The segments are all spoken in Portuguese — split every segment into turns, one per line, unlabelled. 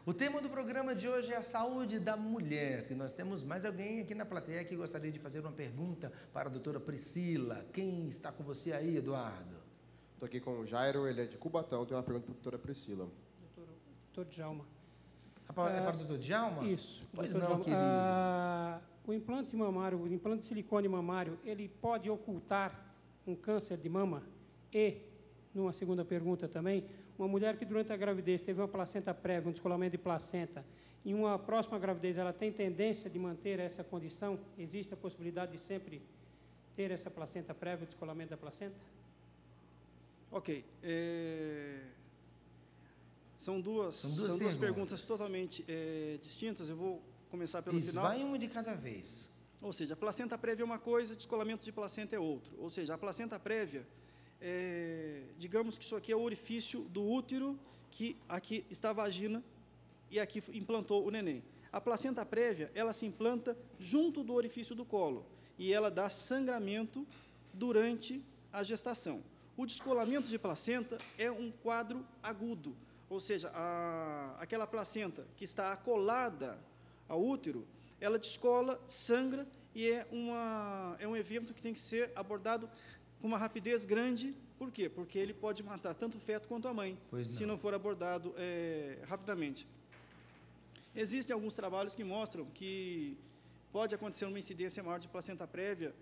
O tema do programa de hoje é a saúde da mulher. E nós temos mais alguém aqui na plateia que gostaria de fazer uma pergunta para a doutora Priscila. Quem está com você aí, Eduardo?
Estou aqui com o Jairo, ele é de Cubatão. Tenho uma pergunta para a doutora Priscila.
Doutor Djalma.
É para o doutor Djalma?
Isso.
Pois
doutor
não,
Djalma.
querido.
O implante mamário, o implante de silicone mamário, ele pode ocultar um câncer de mama? E, numa segunda pergunta também, uma mulher que durante a gravidez teve uma placenta prévia, um descolamento de placenta, em uma próxima gravidez ela tem tendência de manter essa condição? Existe a possibilidade de sempre ter essa placenta prévia, o descolamento da placenta?
Ok. São duas perguntas totalmente distintas. Eu vou começar pelo final.
Vai uma de cada vez.
Ou seja, a placenta prévia é uma coisa, descolamento de placenta é outra. Ou seja, a placenta prévia, digamos que isso aqui é o orifício do útero, que aqui está a vagina e aqui implantou o neném. A placenta prévia, ela se implanta junto do orifício do colo e ela dá sangramento durante a gestação. O descolamento de placenta é um quadro agudo, ou seja, aquela placenta que está acolada ao útero, ela descola, sangra, e é um evento que tem que ser abordado com uma rapidez grande. Por quê? Porque ele pode matar tanto o feto quanto a mãe, se não for abordado rapidamente. Existem alguns trabalhos que mostram que pode acontecer uma incidência maior de placenta prévia,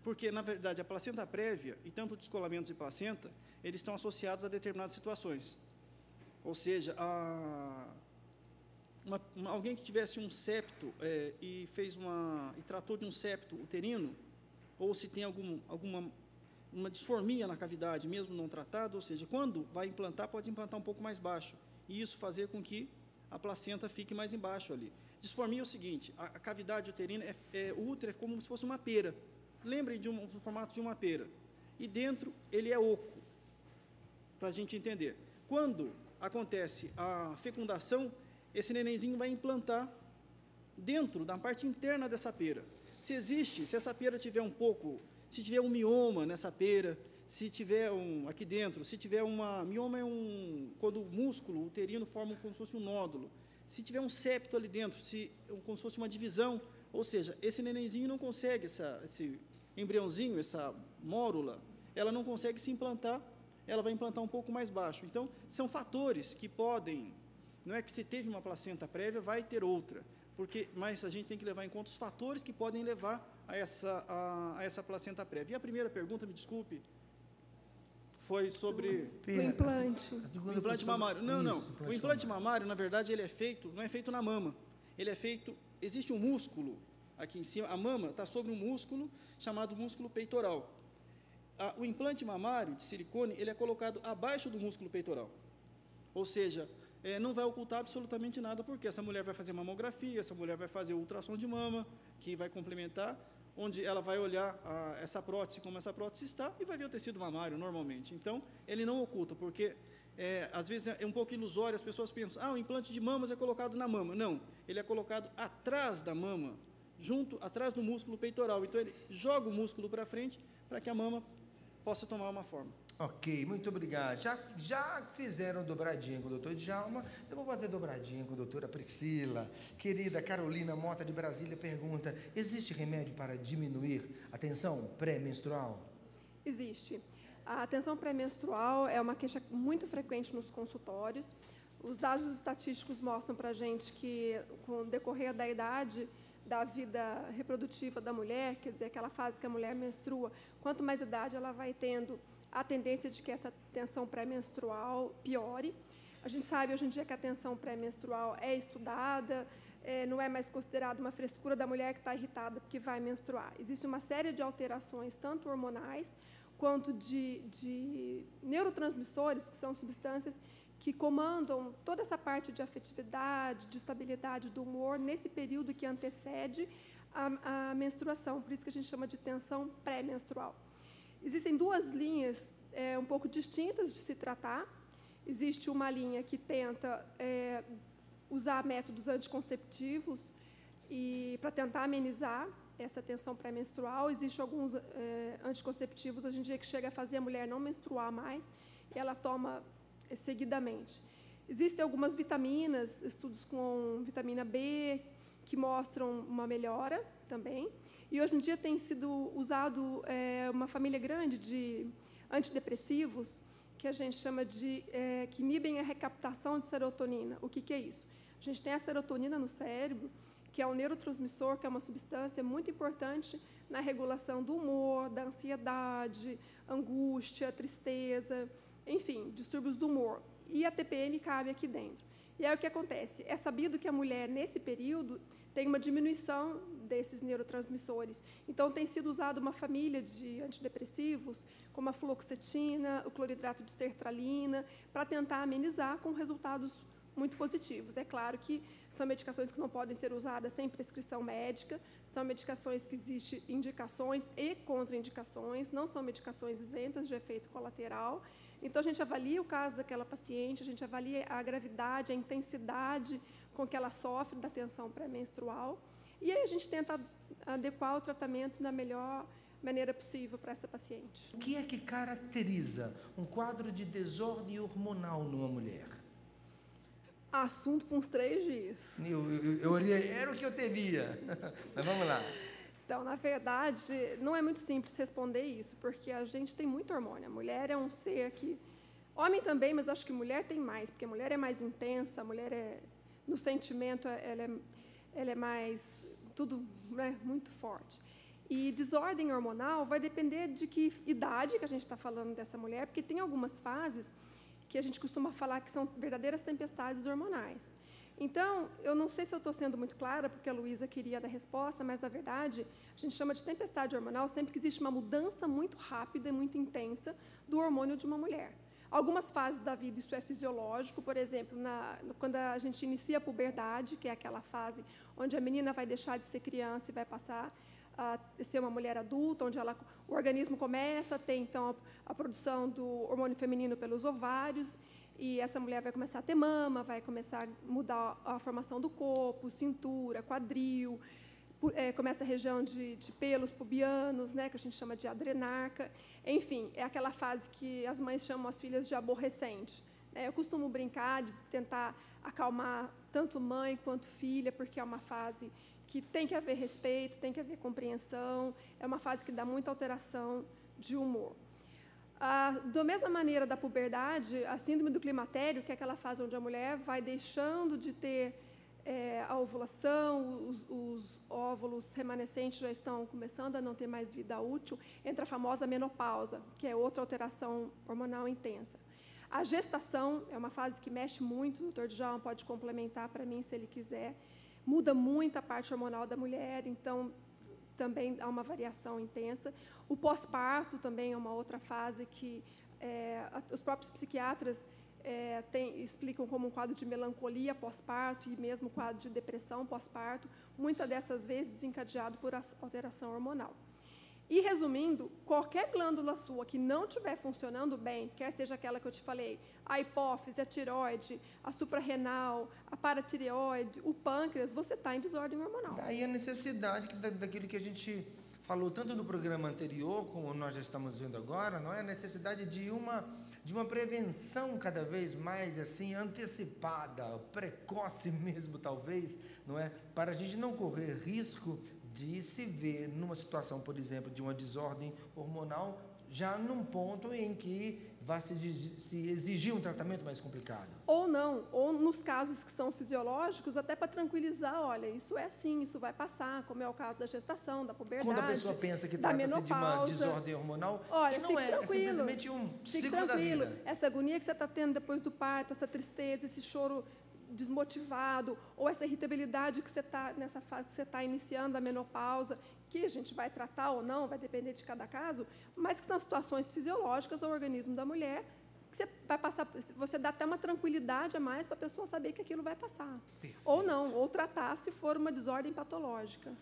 porque, na verdade, a placenta prévia e tanto o descolamento de placenta, eles estão associados a determinadas situações. Ou seja, alguém que tivesse um septo e tratou de um septo uterino, ou se tem alguma disformia na cavidade, mesmo não tratado, ou seja, quando vai implantar, pode implantar um pouco mais baixo, e isso fazer com que a placenta fique mais embaixo ali. Disformia é o seguinte: a cavidade uterina, o útero é como se fosse uma pera. Lembrem do formato de uma pera. E dentro ele é oco, para a gente entender. Quando acontece a fecundação, esse nenenzinho vai implantar dentro da parte interna dessa pera. Se essa pera tiver se tiver um mioma nessa pera, se tiver aqui dentro, se tiver mioma quando o músculo uterino forma como se fosse um nódulo. Se tiver um septo ali dentro, como se fosse uma divisão, ou seja, esse nenenzinho não consegue, esse embriãozinho, essa mórula, ela não consegue se implantar, ela vai implantar um pouco mais baixo. Então, são fatores que podem, não é que se teve uma placenta prévia, vai ter outra, mas a gente tem que levar em conta os fatores que podem levar a essa placenta prévia. E a primeira pergunta, me desculpe, foi sobre
o implante.
O implante mamário. Não. O implante mamário, na verdade, não é feito na mama. Existe um músculo aqui em cima, a mama está sobre um músculo chamado músculo peitoral. O implante mamário de silicone, ele é colocado abaixo do músculo peitoral. Ou seja, não vai ocultar absolutamente nada, porque essa mulher vai fazer mamografia, essa mulher vai fazer ultrassom de mama, que vai complementar, onde ela vai olhar essa prótese, como essa prótese está, e vai ver o tecido mamário normalmente. Então, ele não oculta, porque às vezes é um pouco ilusório, as pessoas pensam, o implante de mamas é colocado na mama. Não, ele é colocado atrás da mama, atrás do músculo peitoral. Então, ele joga o músculo para frente, para que a mama possa tomar uma forma.
Ok, muito obrigado. Já fizeram dobradinha com o doutor Djalma, eu vou fazer dobradinha com a doutora Priscila. Querida Carolina Mota, de Brasília, pergunta: existe remédio para diminuir a tensão pré-menstrual?
Existe. A tensão pré-menstrual é uma queixa muito frequente nos consultórios. Os dados estatísticos mostram para a gente que, com o decorrer da idade da vida reprodutiva da mulher, quer dizer, aquela fase que a mulher menstrua, quanto mais idade ela vai tendo, a tendência de que essa tensão pré-menstrual piore. A gente sabe hoje em dia que a tensão pré-menstrual é estudada, não é mais considerada uma frescura da mulher que está irritada porque vai menstruar. Existe uma série de alterações, tanto hormonais, quanto de neurotransmissores, que são substâncias que comandam toda essa parte de afetividade, de estabilidade do humor, nesse período que antecede a menstruação. Por isso que a gente chama de tensão pré-menstrual. Existem duas linhas um pouco distintas de se tratar. Existe uma linha que tenta usar métodos anticonceptivos para tentar amenizar essa tensão pré-menstrual. Existem alguns anticonceptivos hoje em dia que chega a fazer a mulher não menstruar mais, e ela toma seguidamente. Existem algumas vitaminas, estudos com vitamina B, que mostram uma melhora também. E hoje em dia tem sido usado uma família grande de antidepressivos, que a gente chama de que inibem a recaptação de serotonina. O que é isso? A gente tem a serotonina no cérebro, que é um neurotransmissor, que é uma substância muito importante na regulação do humor, da ansiedade, angústia, tristeza, enfim, distúrbios do humor. E a TPM cabe aqui dentro. E aí o que acontece? É sabido que a mulher, nesse período, tem uma diminuição desses neurotransmissores. Então, tem sido usada uma família de antidepressivos, como a fluoxetina, o cloridrato de sertralina, para tentar amenizar com resultados muito positivos. É claro que são medicações que não podem ser usadas sem prescrição médica, são medicações que existem indicações e contraindicações, não são medicações isentas de efeito colateral. Então, a gente avalia o caso daquela paciente, a gente avalia a gravidade, a intensidade com que ela sofre da tensão pré-menstrual, e aí a gente tenta adequar o tratamento da melhor maneira possível para essa paciente.
O que é que caracteriza um quadro de desordem hormonal numa mulher?
Assunto para uns 3 dias.
Eu olhei, era o que eu temia. Mas vamos lá.
Então, na verdade, não é muito simples responder isso, porque a gente tem muito hormônio. A mulher é um ser que... Homem também, mas acho que mulher tem mais, porque a mulher é mais intensa, a mulher é... No sentimento, ela é mais... Tudo, né, muito forte. E desordem hormonal vai depender de que idade que a gente está falando dessa mulher, porque tem algumas fases que a gente costuma falar que são verdadeiras tempestades hormonais. Então, eu não sei se eu estou sendo muito clara, porque a Luísa queria dar resposta, mas, na verdade, a gente chama de tempestade hormonal sempre que existe uma mudança muito rápida e muito intensa do hormônio de uma mulher. Algumas fases da vida isso é fisiológico, por exemplo, quando a gente inicia a puberdade, que é aquela fase onde a menina vai deixar de ser criança e vai passar a ser uma mulher adulta, onde o organismo começa a ter, então, a produção do hormônio feminino pelos ovários, e essa mulher vai começar a ter mama, vai começar a mudar a formação do corpo, cintura, quadril, começa a região de pelos pubianos, né, que a gente chama de adrenarca. Enfim, é aquela fase que as mães chamam as filhas de aborrecente. Eu costumo brincar de tentar acalmar tanto mãe quanto filha, porque é uma fase que tem que haver respeito, tem que haver compreensão, é uma fase que dá muita alteração de humor. Da mesma maneira da puberdade, a síndrome do climatério, que é aquela fase onde a mulher vai deixando de ter a ovulação, os óvulos remanescentes já estão começando a não ter mais vida útil, entra a famosa menopausa, que é outra alteração hormonal intensa. A gestação é uma fase que mexe muito, o Dr. Djalma pode complementar para mim se ele quiser, muda muito a parte hormonal da mulher, então também há uma variação intensa. O pós-parto também é uma outra fase que os próprios psiquiatras explicam como um quadro de melancolia pós-parto e mesmo quadro de depressão pós-parto, muitas dessas vezes desencadeado por alteração hormonal. E, resumindo, qualquer glândula sua que não estiver funcionando bem, quer seja aquela que eu te falei, a hipófise, a tireoide, a suprarrenal, a paratireoide, o pâncreas, você está em desordem hormonal.
Daí a necessidade daquilo que a gente falou tanto no programa anterior, como nós já estamos vendo agora, não é? A necessidade de uma prevenção cada vez mais assim antecipada, precoce mesmo talvez, não é? Para a gente não correr risco de se ver numa situação, por exemplo, de uma desordem hormonal, já num ponto em que vai se exigir um tratamento mais complicado.
Ou não, ou nos casos que são fisiológicos, até para tranquilizar, olha, isso é assim, isso vai passar, como é o caso da gestação, da puberdade,
quando a pessoa pensa que trata-se de uma desordem hormonal,
olha,
e não é simplesmente um ciclo da vida.
Essa agonia que você está tendo depois do parto, essa tristeza, esse choro desmotivado, ou essa irritabilidade que você está nessa fase que você está iniciando a menopausa, que a gente vai tratar ou não, vai depender de cada caso, mas que são situações fisiológicas ao organismo da mulher, que você vai passar, você dá até uma tranquilidade a mais para a pessoa saber que aquilo vai passar. Perfeito. Ou não, ou tratar se for uma desordem patológica.